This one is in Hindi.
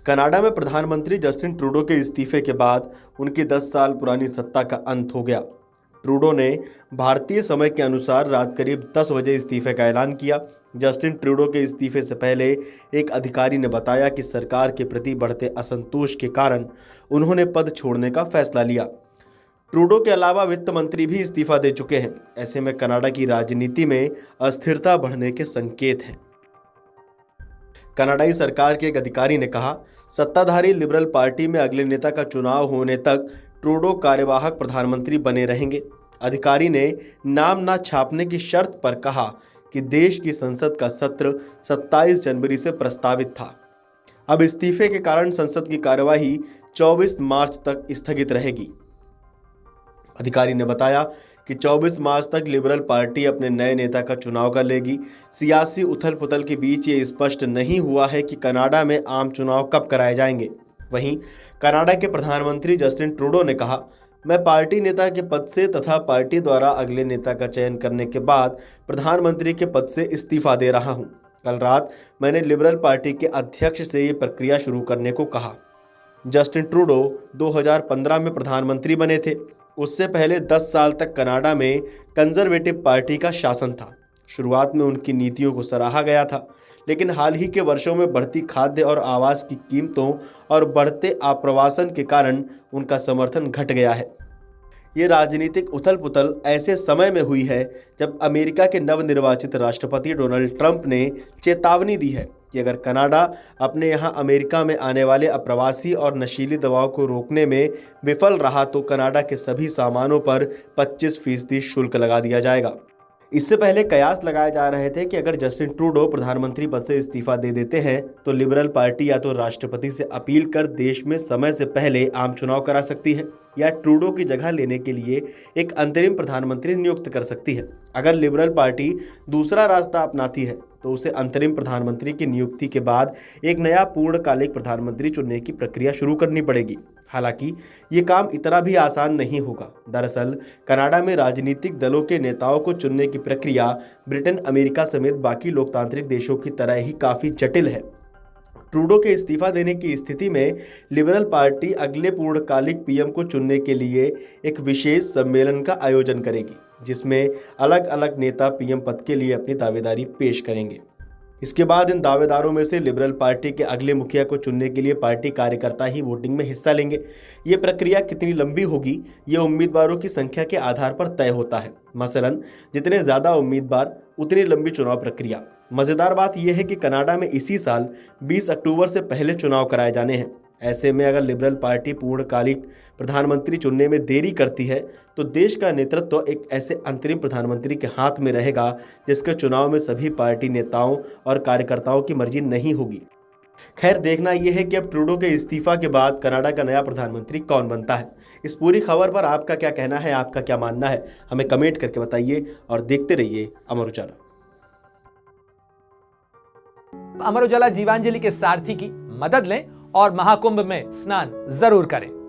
कनाडा में प्रधानमंत्री जस्टिन ट्रूडो के इस्तीफे के बाद उनकी 10 साल पुरानी सत्ता का अंत हो गया। ट्रूडो ने भारतीय समय के अनुसार रात करीब 10 बजे इस्तीफे का ऐलान किया। जस्टिन ट्रूडो के इस्तीफे से पहले एक अधिकारी ने बताया कि सरकार के प्रति बढ़ते असंतोष के कारण उन्होंने पद छोड़ने का फैसला लिया। ट्रूडो के अलावा वित्त मंत्री भी इस्तीफा दे चुके हैं। ऐसे में कनाडा की राजनीति में अस्थिरता बढ़ने के संकेत हैं। कनाडाई सरकार के एक अधिकारी ने कहा, सत्ताधारी लिबरल पार्टी में अगले नेता का चुनाव होने तक ट्रूडो कार्यवाहक प्रधानमंत्री बने रहेंगे। अधिकारी ने नाम न छापने की शर्त पर कहा कि देश की संसद का सत्र 27 जनवरी से प्रस्तावित था। अब इस्तीफे के कारण संसद की कार्यवाही 24 मार्च तक स्थगित रहेगी। अधिकारी ने बताया कि 24 मार्च तक लिबरल पार्टी अपने नए नेता का चुनाव कर लेगी। सियासी उथल पुथल के बीच ये स्पष्ट नहीं हुआ है कि कनाडा में आम चुनाव कब कराए जाएंगे। वहीं कनाडा के प्रधानमंत्री जस्टिन ट्रूडो ने कहा, मैं पार्टी नेता के पद से तथा पार्टी द्वारा अगले नेता का चयन करने के बाद प्रधानमंत्री के पद से इस्तीफा दे रहा हूं। कल रात मैंने लिबरल पार्टी के अध्यक्ष से ये प्रक्रिया शुरू करने को कहा। जस्टिन ट्रूडो 2015 में प्रधानमंत्री बने थे। उससे पहले 10 साल तक कनाडा में कंजर्वेटिव पार्टी का शासन था। शुरुआत में उनकी नीतियों को सराहा गया था, लेकिन हाल ही के वर्षों में बढ़ती खाद्य और आवास की कीमतों और बढ़ते आप्रवासन के कारण उनका समर्थन घट गया है। ये राजनीतिक उथल-पुथल ऐसे समय में हुई है जब अमेरिका के नवनिर्वाचित राष्ट्रपति डोनाल्ड ट्रंप ने चेतावनी दी है कि अगर कनाडा अपने यहाँ अमेरिका में आने वाले अप्रवासी और नशीली दवाओं को रोकने में विफल रहा तो कनाडा के सभी सामानों पर 25% शुल्क लगा दिया जाएगा। इससे पहले कयास लगाए जा रहे थे कि अगर जस्टिन ट्रूडो प्रधानमंत्री पद से इस्तीफा दे देते हैं तो लिबरल पार्टी या तो राष्ट्रपति से अपील कर देश में समय से पहले आम चुनाव करा सकती है या ट्रूडो की जगह लेने के लिए एक अंतरिम प्रधानमंत्री नियुक्त कर सकती है। अगर लिबरल पार्टी दूसरा रास्ता अपनाती है तो उसे अंतरिम प्रधानमंत्री की नियुक्ति के बाद एक नया पूर्णकालिक प्रधानमंत्री चुनने की प्रक्रिया शुरू करनी पड़ेगी। हालांकि ये काम इतना भी आसान नहीं होगा। दरअसल कनाडा में राजनीतिक दलों के नेताओं को चुनने की प्रक्रिया ब्रिटेन, अमेरिका समेत बाकी लोकतांत्रिक देशों की तरह ही काफ़ी जटिल है। ट्रूडो के इस्तीफा देने की स्थिति में लिबरल पार्टी अगले पूर्णकालिक पीएम को चुनने के लिए एक विशेष सम्मेलन का आयोजन करेगी, जिसमें अलग अलग नेता पीएम पद के लिए अपनी दावेदारी पेश करेंगे। इसके बाद इन दावेदारों में से लिबरल पार्टी के अगले मुखिया को चुनने के लिए पार्टी कार्यकर्ता ही वोटिंग में हिस्सा लेंगे। ये प्रक्रिया कितनी लंबी होगी, ये उम्मीदवारों की संख्या के आधार पर तय होता है। मसलन जितने ज़्यादा उम्मीदवार उतनी लंबी चुनाव प्रक्रिया। मज़ेदार बात यह है कि कनाडा में इसी साल 20 अक्टूबर से पहले चुनाव कराए जाने हैं। ऐसे में अगर लिबरल पार्टी पूर्णकालिक प्रधानमंत्री चुनने में देरी करती है तो देश का नेतृत्व एक ऐसे अंतरिम प्रधानमंत्री के हाथ में रहेगा जिसके चुनाव में सभी पार्टी नेताओं और कार्यकर्ताओं की मर्जी नहीं होगी। खैर, देखना यह है कि अब ट्रूडो के इस्तीफा के बाद कनाडा का नया प्रधानमंत्री कौन बनता है। इस पूरी खबर पर आपका क्या कहना है, आपका क्या मानना है, हमें कमेंट करके बताइए और देखते रहिए अमर उजाला। अमर उजाला जीवांजलि के सारथी की मदद लें और महाकुंभ में स्नान जरूर करें।